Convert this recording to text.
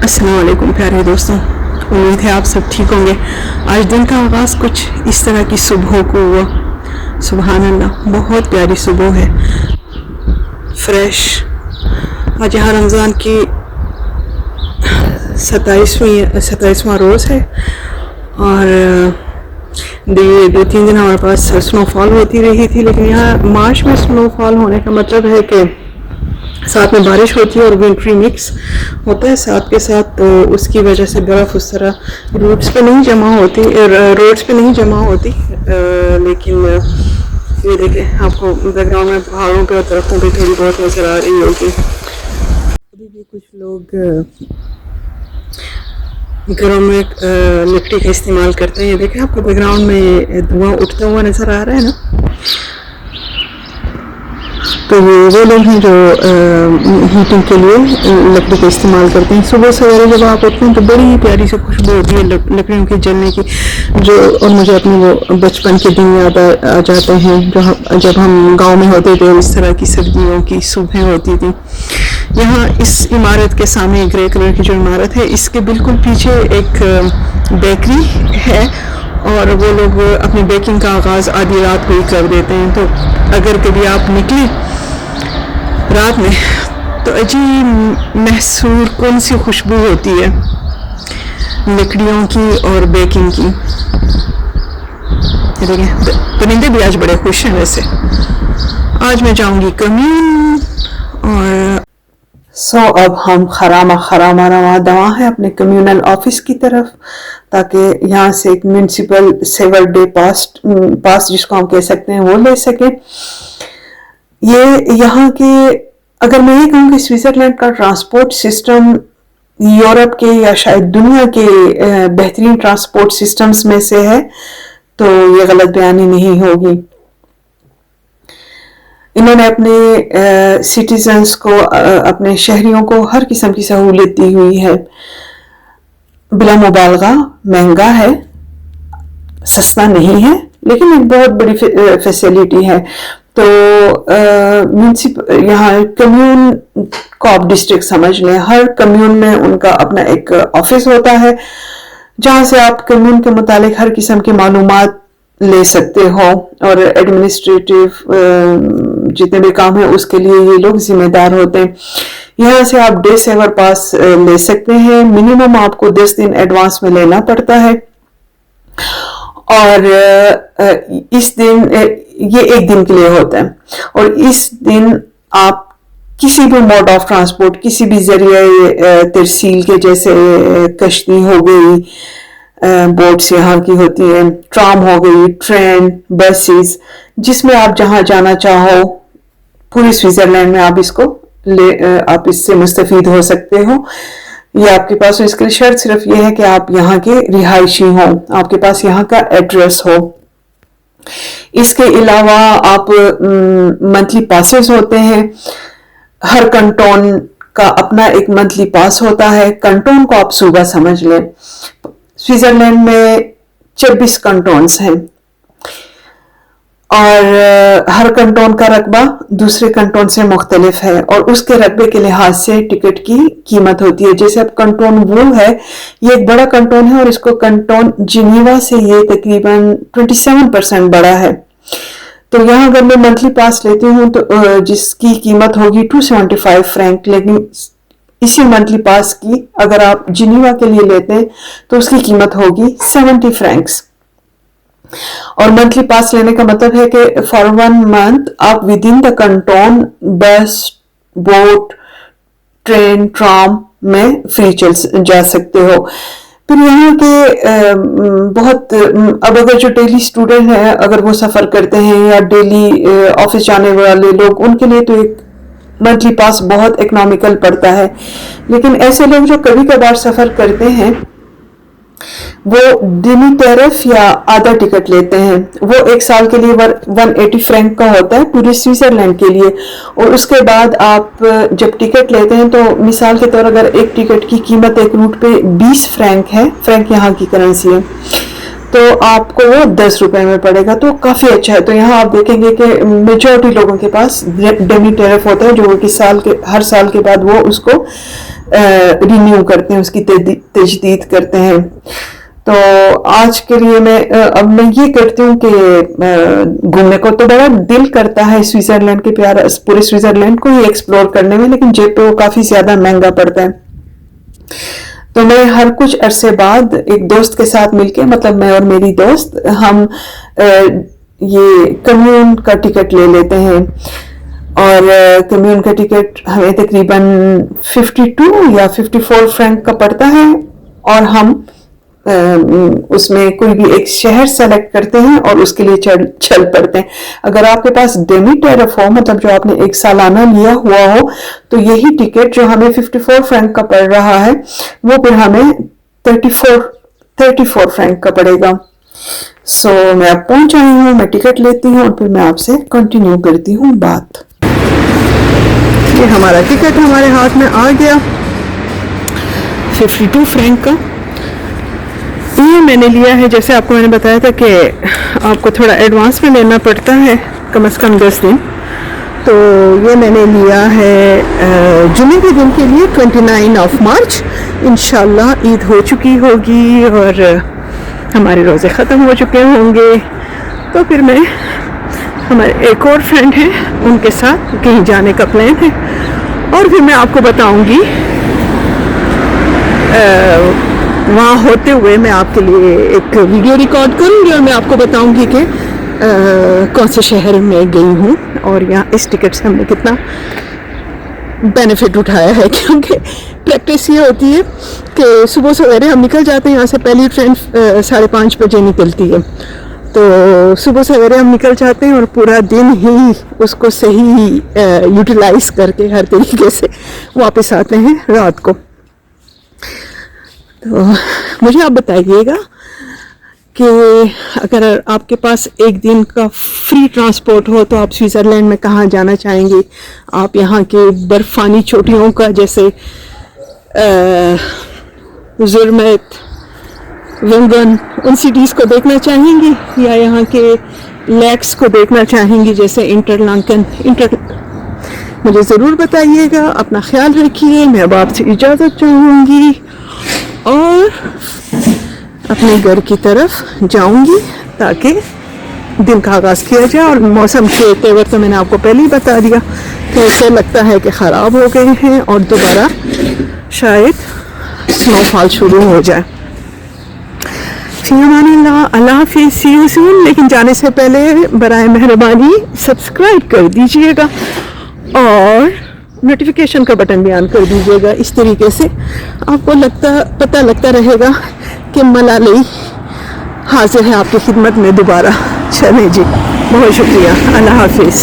अस्सलाम वालेकुम प्यारे दोस्तों, उम्मीद है आप सब ठीक होंगे। आज दिन का आगाज़ कुछ इस तरह की सुबह को हुआ। सुबहान अल्लाह, बहुत प्यारी सुबह है, फ्रेश। आज यहाँ रमज़ान की 27वां रोज़ है और 2-3 दिन हमारे पास स्नोफॉल होती रही थी, लेकिन यहाँ मार्च में स्नोफॉल होने का मतलब है कि साथ में बारिश होती है और विंटरी मिक्स होता है साथ के साथ, तो उसकी वजह से बर्फ़ उस तरह रोड्स पे नहीं जमा होती, लेकिन ये देखें, आपको बैकग्राउंड में पहाड़ों पे और दरख्तों पे थोड़ी बहुत नज़र आ रही होगी। अभी भी कुछ लोग घरों में लकड़ी का इस्तेमाल करते हैं। ये देखें, आपको बैकग्राउंड में धुआं उठता हुआ नज़र आ रहा है ना, तो ये वो लोग हैं जो हीटिंग के लिए लकड़ी का इस्तेमाल करते हैं। सुबह सवेरे जब आप उठते हैं तो बड़ी प्यारी सी खुशबू होती है लकड़ियों के जलने की, और मुझे अपने वो बचपन के दिन याद आ जाते हैं जब हम गांव में होते थे और इस तरह की सर्दियों की सुबह होती थी। यहाँ इस इमारत के सामने, ग्रे कलर की जो इमारत है, इसके बिल्कुल पीछे एक बेकरी है और वो लोग अपनी बेकिंग का आगाज़ आधी रात को ही कर देते हैं। तो अगर कभी आप निकले रात में तो अजीब महसूर कौन सी खुशबू होती है लकड़ियों की और बेकिंग की। देखें, परिंदे भी आज बड़े खुश हैं। वैसे आज मैं जाऊंगी कम्यून और अब हम खरामा रवा है अपने कम्यूनल ऑफिस की तरफ, ताकि यहाँ से एक म्यूनसिपल सेवर डे पास जिसको हम कह सकते हैं वो ले सके। ये यहाँ के, अगर मैं ये कहूँ कि स्विट्जरलैंड का ट्रांसपोर्ट सिस्टम यूरोप के या शायद दुनिया के बेहतरीन ट्रांसपोर्ट सिस्टम्स में से है, तो ये गलत बयानी नहीं होगी। इन्होंने अपने सिटीजन्स को, अपने शहरियों को हर किस्म की सहूलियत दी हुई है। बिला मुबालगा महंगा है, सस्ता नहीं है, लेकिन एक बहुत बड़ी फैसिलिटी है। तो यहाँ कम्यून को आप डिस्ट्रिक्ट समझ लें, हर कम्यून में उनका अपना एक ऑफिस होता है जहाँ से आप कम्यून के मुतालिक हर किस्म की मालूमात ले सकते हो, और एडमिनिस्ट्रेटिव जितने भी काम है उसके लिए ये लोग जिम्मेदार होते हैं। यहाँ से आप डे सेवर पास ले सकते हैं। मिनिमम आपको 10 दिन एडवांस में लेना पड़ता है, और इस दिन ये एक दिन के लिए होता है, और इस दिन आप किसी भी मोड ऑफ ट्रांसपोर्ट, किसी भी जरिए तरसील के, जैसे कश्ती हो गई, बोट्स यहाँ की होती हैं, ट्राम हो गई, ट्रेन, बसेस, जिसमें आप जहाँ जाना चाहो पूरी स्विट्जरलैंड में आप इससे मुस्तफीद हो सकते हो। ये आपके पास, इसकी शर्त सिर्फ ये है कि आप यहाँ के रिहायशी हो, आपके पास यहाँ का एड्रेस हो। इसके अलावा आप मंथली पासेस होते हैं। हर कंटोन का अपना एक मंथली पास होता है। कंटोन को आप सूबा समझ लें। स्विट्जरलैंड में 26 कंटोन्स हैं, और हर कंटोन का रकबा दूसरे कंटोन से मुख्तलिफ है, और उसके रकबे के लिहाज से टिकट की कीमत होती है। जैसे अब कंटोन वो है, ये एक बड़ा कंटोन है, और इसको कंटोन जिनीवा से ये तकरीबन 27% बड़ा है। तो यहाँ अगर मैं मंथली पास लेती हूँ तो जिसकी कीमत होगी 275 फ्रैंक, लेकिन इसी मंथली पास की अगर आप जिनीवा के लिए लेते हैं तो उसकी कीमत होगी 70 फ्रैंक्स। और मंथली पास लेने का मतलब है कि फॉर 1 मंथ आप विद इन द कंटोन बस, बोट, ट्रेन, ट्राम में फ्री जा सकते हो। फिर यहाँ के बहुत, अब अगर जो डेली स्टूडेंट है, अगर वो सफ़र करते हैं या डेली ऑफिस जाने वाले लोग, उनके लिए तो एक मंथली पास बहुत इकोनॉमिकल पड़ता है। लेकिन ऐसे लोग जो कभी कभार सफ़र करते हैं, वो डिमी टैरिफ या आधा टिकट लेते हैं। वो एक साल के लिए 180 फ्रैंक का होता है पूरे स्विट्जरलैंड के लिए, और उसके बाद आप जब टिकट लेते हैं तो मिसाल के तौर अगर एक टिकट की कीमत एक रूट पे 20 फ्रैंक है, फ्रैंक यहाँ की करेंसी है, तो आपको वो 10 रुपए में पड़ेगा, तो काफ़ी अच्छा है। तो यहाँ आप देखेंगे कि मेजॉरिटी लोगों के पास डेमी टैरिफ होता है, जो कि हर साल के बाद वो उसको رینیو کرتے ہیں, اس کی تجدید کرتے ہیں. تو آج کے لیے اب میں یہ کرتی ہوں کہ گھومنے کو تو بڑا دل کرتا ہے سوئٹزرلینڈ کے پورے سوئٹزرلینڈ کو ہی ایکسپلور کرنے میں, لیکن جیب پہ وہ کافی زیادہ مہنگا پڑتا ہے. تو میں ہر کچھ عرصے بعد ایک دوست کے ساتھ مل کے, مطلب میں اور میری دوست, ہم یہ کمیون کا ٹکٹ لے لیتے ہیں. اور کمیون کا ٹکٹ ہمیں تقریباً 52 یا 54 فرینک کا پڑتا ہے, اور ہم اس میں کوئی بھی ایک شہر سیلیکٹ کرتے ہیں اور اس کے لیے چل پڑتے ہیں. اگر آپ کے پاس ڈیمی ٹیرف ہو, مطلب جو آپ نے ایک سالانہ لیا ہوا ہو, تو یہی ٹکٹ جو ہمیں 54 فرینک کا پڑ رہا ہے وہ پھر ہمیں 34 فرینک کا پڑے گا. سو میں اب پہنچ آئی ہوں, میں ٹکٹ لیتی ہوں اور پھر میں آپ سے کنٹینیو کرتی ہوں بات. یہ ہمارا ٹکٹ ہمارے ہاتھ میں آ گیا 52 فرینک کا. یہ میں نے لیا ہے, جیسے آپ کو میں نے بتایا تھا کہ آپ کو تھوڑا ایڈوانس میں لینا پڑتا ہے, کم از کم 10 دن. تو یہ میں نے لیا ہے جمعے کے دن کے لیے 29 مارچ. انشاءاللہ عید ہو چکی ہوگی اور ہمارے روزے ختم ہو چکے ہوں گے, تو پھر میں ہمارے ایک اور فرینڈ ہیں ان کے ساتھ کہیں جانے کا پلان ہے, اور پھر میں آپ کو بتاؤں گی وہاں ہوتے ہوئے میں آپ کے لیے ایک ویڈیو ریکارڈ کروں گی اور میں آپ کو بتاؤں گی کہ کون سے شہر میں گئی ہوں اور یہاں اس ٹکٹ سے ہم نے کتنا بینیفٹ اٹھایا ہے. کیونکہ پریکٹس یہ ہوتی ہے کہ صبح سویرے ہم نکل جاتے ہیں, یہاں سے پہلی ٹرین 5:30 بجے نکلتی ہے, تو صبح سویرے ہم نکل جاتے ہیں اور پورا دن ہی اس کو صحیح یوٹیلائز کر کے ہر طریقے سے واپس آتے ہیں رات کو. تو مجھے آپ بتائیے گا کہ اگر آپ کے پاس ایک دن کا فری ٹرانسپورٹ ہو تو آپ سوئٹزرلینڈ میں کہاں جانا چاہیں گے؟ آپ یہاں کے برفانی چوٹیوں کا جیسے زرمیت, ونگن, ان سٹیز کو دیکھنا چاہیں گی, یا یہاں کے لیکس کو دیکھنا چاہیں گی جیسے انٹرلانکن؟ مجھے ضرور بتائیے گا. اپنا خیال رکھیے. میں اب آپ سے اجازت چاہوں گی اور اپنے گھر کی طرف جاؤں گی تاکہ دن کا آغاز کیا جائے. اور موسم کے تیور تو میں نے آپ کو پہلے ہی بتا دیا کہ ایسے لگتا ہے کہ خراب ہو گئے ہیں اور دوبارہ شاید سنو فال شروع ہو جائے. فی امان اللہ, اللہ حافظ, سی یو سون. لیکن جانے سے پہلے برائے مہربانی سبسکرائب کر دیجیے گا اور نوٹیفیکیشن کا بٹن بھی آن کر دیجیے گا. اس طریقے سے آپ کو پتہ لگتا رہے گا کہ ملالی حاضر ہے آپ کی خدمت میں دوبارہ. چلیں جی, بہت شکریہ. اللہ حافظ.